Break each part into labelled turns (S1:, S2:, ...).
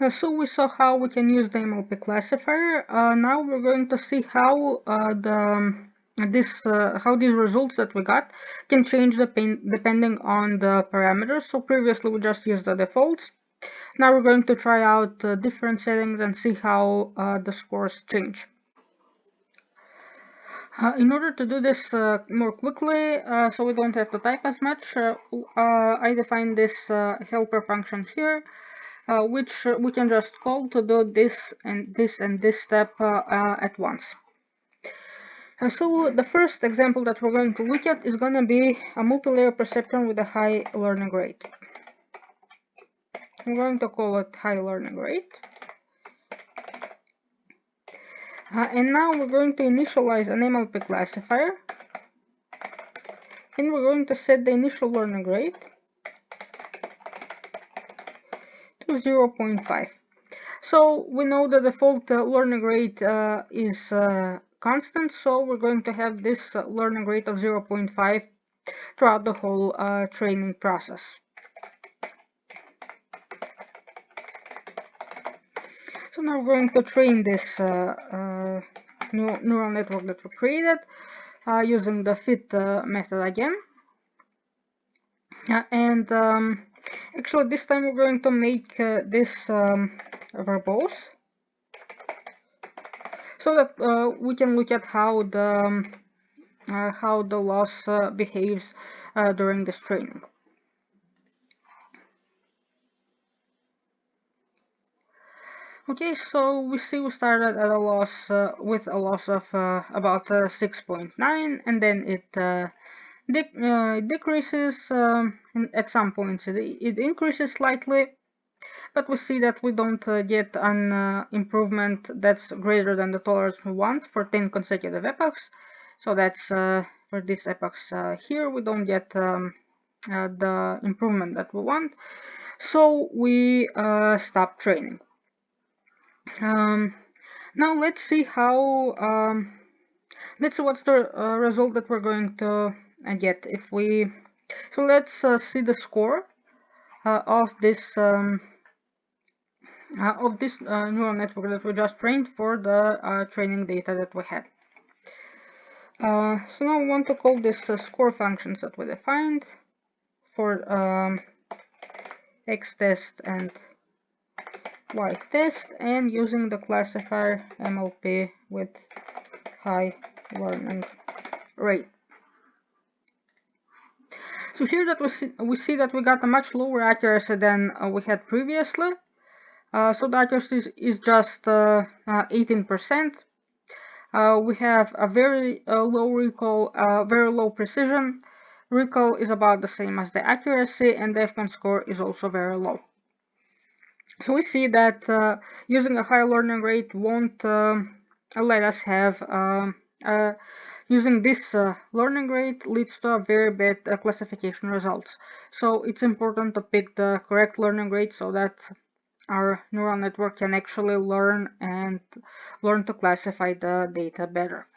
S1: So we saw how we can use the MLP classifier. Now we're going to see how how these results that we got can change depending on the parameters. So previously we just used the defaults. Now we're going to try out different settings and see how the scores change. In order to do this more quickly, so we don't have to type as much, I define this helper function here, which we can just call to do this and this step at once. So the first example that we're going to look at is going to be a multi-layer perceptron with a high learning rate. I'm going to call it high learning rate. And now we're going to initialize an MLP classifier. And we're going to set the initial learning rate to 0.5. So we know the default learning rate is constant, so we're going to have this learning rate of 0.5 throughout the whole training process. So now we're going to train this neural network that we created using the fit method again. Actually this time we're going to make this verbose, so that we can look at how the loss behaves during this training. Okay, so we see we started at a loss with a loss of about 6.9, and then it decreases, and at some points it increases slightly, but we see that we don't get an improvement that's greater than the tolerance we want for 10 consecutive epochs. So that's for these epochs here, we don't get the improvement that we want. So we stop training. Now let's see how let's see what's the result that we're going to get if we. So let's see the score of this neural network that we just trained for the training data that we had. So now we want to call this score functions that we defined for X test and Y test, and using the classifier MLP with high learning rate. So here that we see that we got a much lower accuracy than we had previously. So the accuracy is just 18%. We have a very low recall, very low precision. Recall is about the same as the accuracy, and the F1 score is also very low. So we see that using a high learning rate won't let us have, using this learning rate leads to a very bad classification results. So it's important to pick the correct learning rate so that our neural network can actually learn to classify the data better.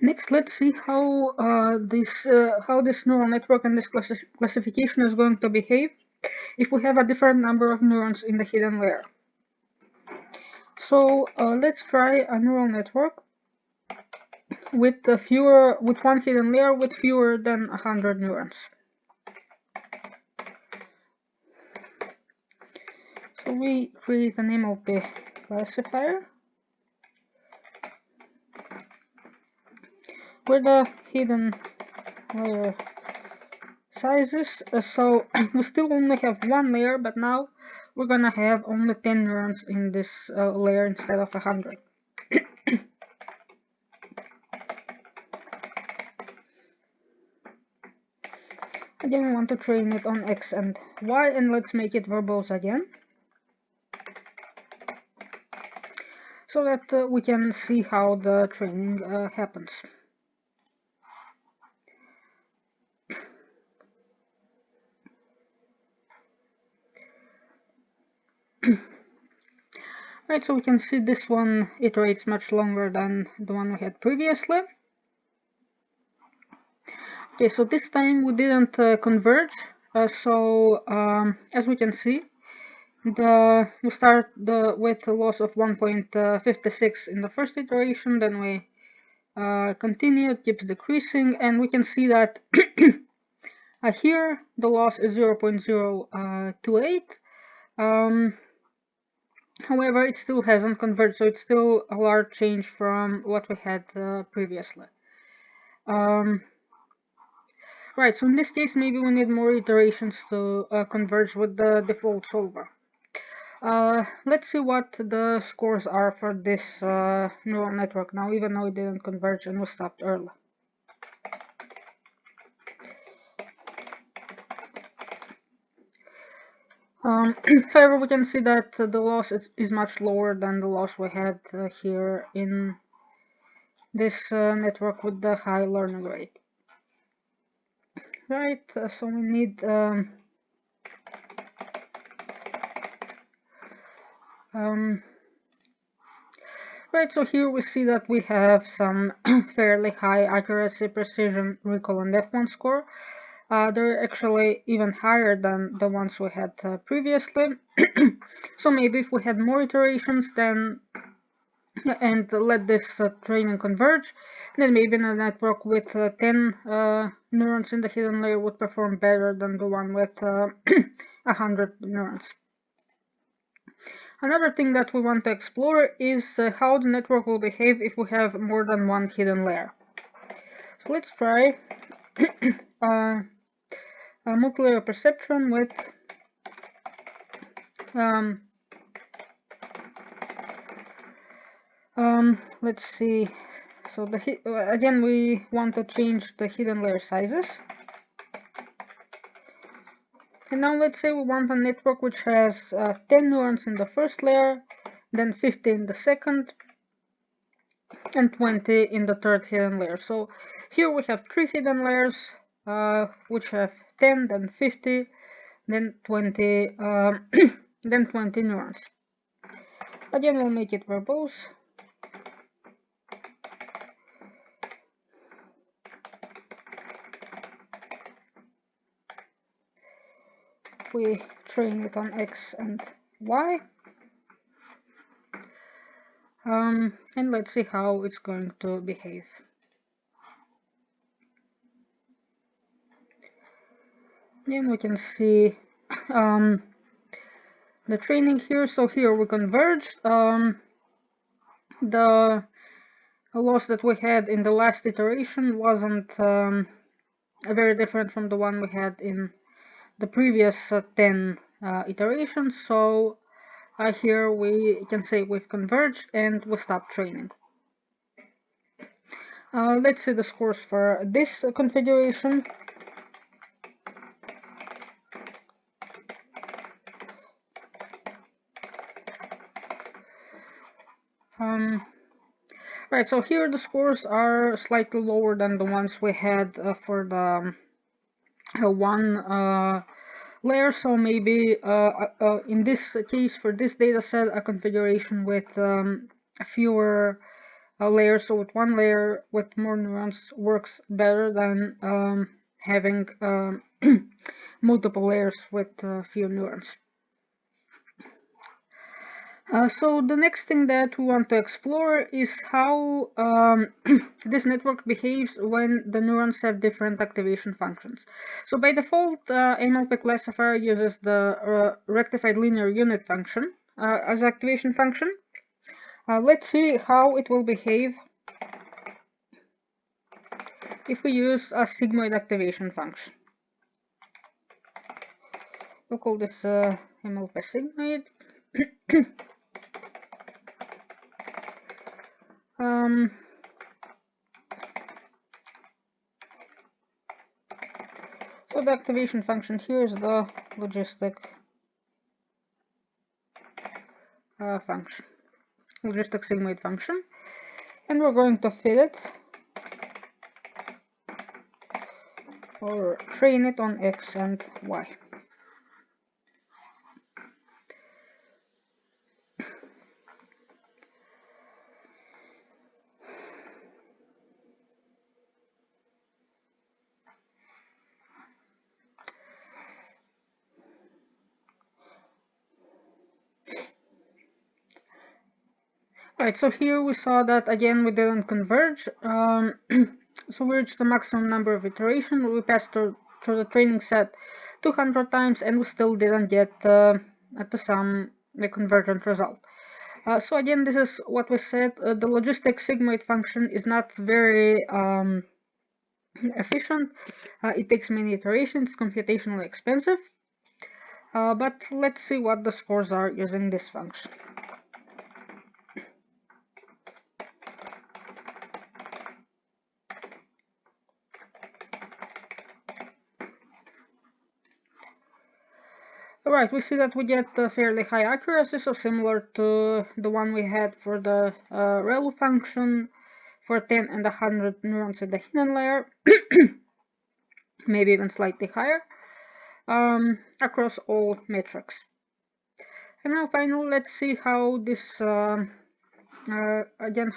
S1: Next, let's see how this neural network and this classification is going to behave if we have a different number of neurons in the hidden layer. So let's try a neural network with one hidden layer with fewer than 100 neurons. So we create an MLP classifier where the hidden layer sizes. So we still only have one layer, but now we're gonna have only 10 neurons in this layer instead of 100. Again, we want to train it on X and Y, and let's make it verbose again, so that we can see how the training happens. Right, so we can see this one iterates much longer than the one we had previously. Okay, so this time we didn't converge As we can see, we start with a loss of 1.56 in the first iteration, then we continue, it keeps decreasing, and we can see that here the loss is 0.028. However, it still hasn't converged, so it's still a large change from what we had previously. Right, so in this case, maybe we need more iterations to converge with the default solver. Let's see what the scores are for this neural network now, even though it didn't converge and we stopped early. However, we can see that the loss is much lower than the loss we had here in this network with the high learning rate. Right, so we need right, so here we see that we have some fairly high accuracy, precision, recall, and F1 score. They're actually even higher than the ones we had previously. So maybe if we had more iterations then and let this training converge, then maybe a network with 10 neurons in the hidden layer would perform better than the one with 100 neurons. Another thing that we want to explore is how the network will behave if we have more than one hidden layer. So let's try a multilayer perceptron with let's see. So again, we want to change the hidden layer sizes. And now let's say we want a network which has 10 neurons in the first layer, then 50 in the second, and 20 in the third hidden layer. So here we have 3 hidden layers which have 10, then 50, then 20, then 20 neurons. Again, we'll make it verbose. We train it on X and Y. And let's see how it's going to behave. Then we can see the training here. So here we converged. The loss that we had in the last iteration wasn't very different from the one we had in the previous 10 iterations. So here we can say we've converged and we stopped training. Let's see the scores for this configuration. Right, so here the scores are slightly lower than the ones we had for the one layer, so maybe in this case, for this data set, a configuration with fewer layers, so with one layer with more neurons works better than having multiple layers with few neurons. So the next thing that we want to explore is how this network behaves when the neurons have different activation functions. So by default, MLPClassifier uses the rectified linear unit function as activation function. Let's see how it will behave if we use a sigmoid activation function. We'll call this MLPsigmoid. So the activation function here is the logistic function, logistic sigmoid function, and we're going to fit it or train it on X and Y. Right, so here we saw that again we didn't converge. So we reached the maximum number of iterations. We passed through the training set 200 times, and we still didn't get the convergent result. So again, this is what we said. The logistic sigmoid function is not very efficient. It takes many iterations, computationally expensive. But let's see what the scores are using this function. Alright, we see that we get fairly high accuracy, so similar to the one we had for the ReLU function for 10 and 100 neurons in the hidden layer, maybe even slightly higher, across all metrics. And now finally, let's see how this again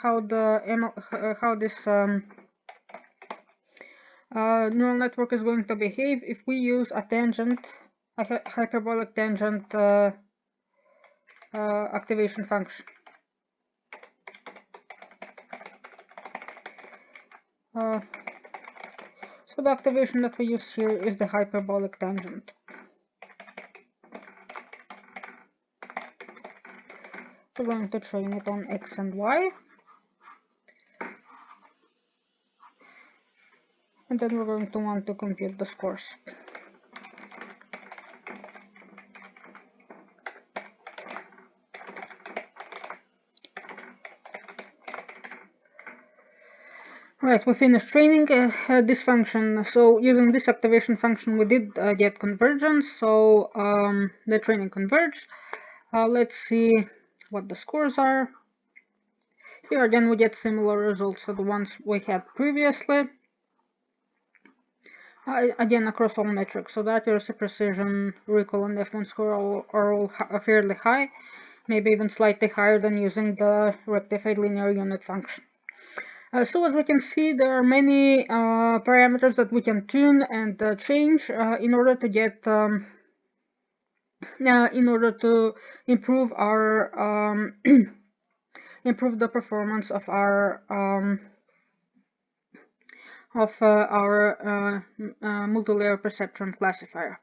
S1: how this neural network is going to behave if we use a tangent, a hyperbolic tangent activation function. So the activation that we use here is the hyperbolic tangent. We're going to train it on X and Y. And then we're going to want to compute the scores. Right, we finished training this function. So using this activation function, we did get convergence. So the training converged. Let's see what the scores are. Here again, we get similar results to the ones we had previously. Again, across all metrics. So the accuracy, precision, recall, and F1 score are all fairly high, maybe even slightly higher than using the rectified linear unit function. So as we can see, there are many parameters that we can tune and change in order to get in order to improve our improve the performance of our multi-layer perceptron classifier.